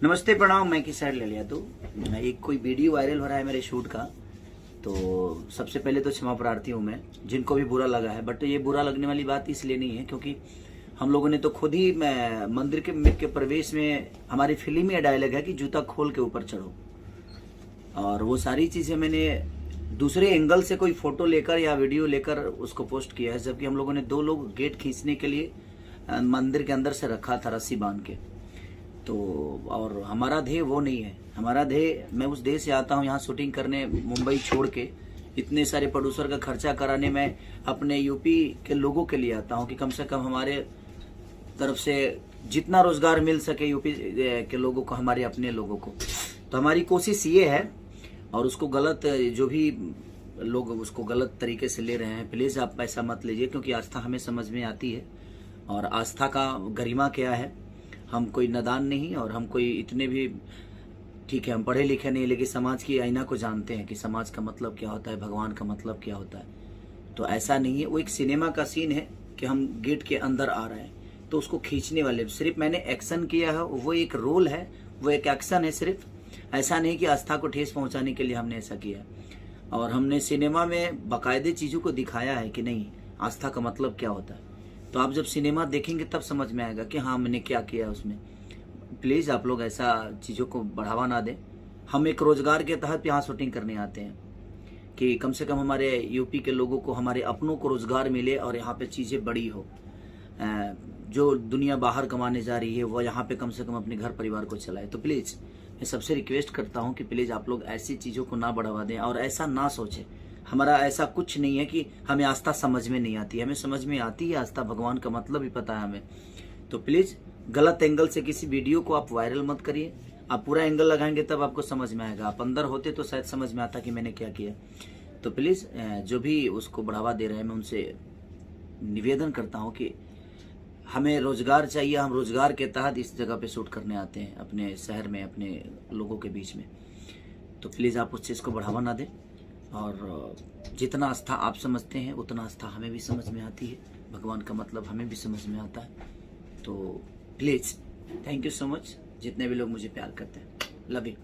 नमस्ते प्रणाम। मैं किसान ले लिया तो एक कोई वीडियो वायरल हो रहा है मेरे शूट का। तो सबसे पहले तो क्षमा प्रार्थी हूँ मैं जिनको भी बुरा लगा है। बट ये बुरा लगने वाली बात इसलिए नहीं है क्योंकि हम लोगों ने तो खुद ही मंदिर के प्रवेश में हमारी फिल्म में डायलॉग है कि जूता खोल के ऊपर चढ़ो। और वो सारी चीजें मैंने दूसरे एंगल से कोई फोटो लेकर या वीडियो लेकर उसको पोस्ट किया है, जबकि हम लोगों ने 2 लोग गेट खींचने के लिए मंदिर के अंदर से रखा था रस्सी बांध के। तो और हमारा ध्येय वो नहीं है। हमारा ध्येय, मैं उस देश से आता हूँ यहाँ शूटिंग करने, मुंबई छोड़ के इतने सारे प्रोड्यूसर का खर्चा कराने, मैं अपने यूपी के लोगों के लिए आता हूँ कि कम से कम हमारे तरफ से जितना रोजगार मिल सके यूपी के लोगों को, हमारे अपने लोगों को। तो हमारी कोशिश ये है, और उसको गलत जो भी लोग उसको गलत तरीके से ले रहे हैं, प्लीज आप ऐसा मत लीजिए, क्योंकि आस्था हमें समझ में आती है और आस्था का गरिमा क्या है। हम कोई नादान नहीं और हम कोई इतने भी, ठीक है हम पढ़े लिखे नहीं, लेकिन समाज की आईना को जानते हैं कि समाज का मतलब क्या होता है, भगवान का मतलब क्या होता है। तो ऐसा नहीं है, वो एक सिनेमा का सीन है कि हम गेट के अंदर आ रहे हैं तो उसको खींचने वाले सिर्फ मैंने एक्शन किया है, वो एक रोल है, वो एक एक्शन है सिर्फ। ऐसा नहीं कि आस्था को ठेस पहुंचाने के लिए हमने ऐसा किया। और हमने सिनेमा में बाकायदे चीजों को दिखाया है कि नहीं आस्था का मतलब क्या होता है। तो आप जब सिनेमा देखेंगे तब समझ में आएगा कि हाँ मैंने क्या किया उसमें। प्लीज आप लोग ऐसा चीजों को बढ़ावा ना दें। हम एक रोजगार के तहत यहाँ शूटिंग करने आते हैं कि कम से कम हमारे यूपी के लोगों को, हमारे अपनों को रोजगार मिले और यहाँ पे चीजें बड़ी हो। जो दुनिया बाहर कमाने जा रही है वो यहाँ पे कम से कम अपने घर परिवार को चलाए। तो प्लीज मैं सबसे रिक्वेस्ट करता हूँ कि प्लीज आप लोग ऐसी चीजों को ना बढ़ावा दें और ऐसा ना सोचें। हमारा ऐसा कुछ नहीं है कि हमें आस्था समझ में नहीं आती, हमें समझ में आती है आस्था, भगवान का मतलब भी पता है हमें। तो प्लीज गलत एंगल से किसी वीडियो को आप वायरल मत करिए। आप पूरा एंगल लगाएंगे तब आपको समझ में आएगा। आप अंदर होते तो शायद समझ में आता कि मैंने क्या किया। तो प्लीज जो भी उसको बढ़ावा दे रहे हैं, मैं उनसे निवेदन करता हूँ कि हमें रोजगार चाहिए। हम रोजगार के तहत इस जगह पे शूट करने आते हैं, अपने शहर में, अपने लोगों के बीच में। तो प्लीज आप उस चीज को बढ़ावा ना दें। और जितना आस्था आप समझते हैं उतना आस्था हमें भी समझ में आती है, भगवान का मतलब हमें भी समझ में आता है। तो please thank you so much जितने भी लोग मुझे प्यार करते हैं। Love you.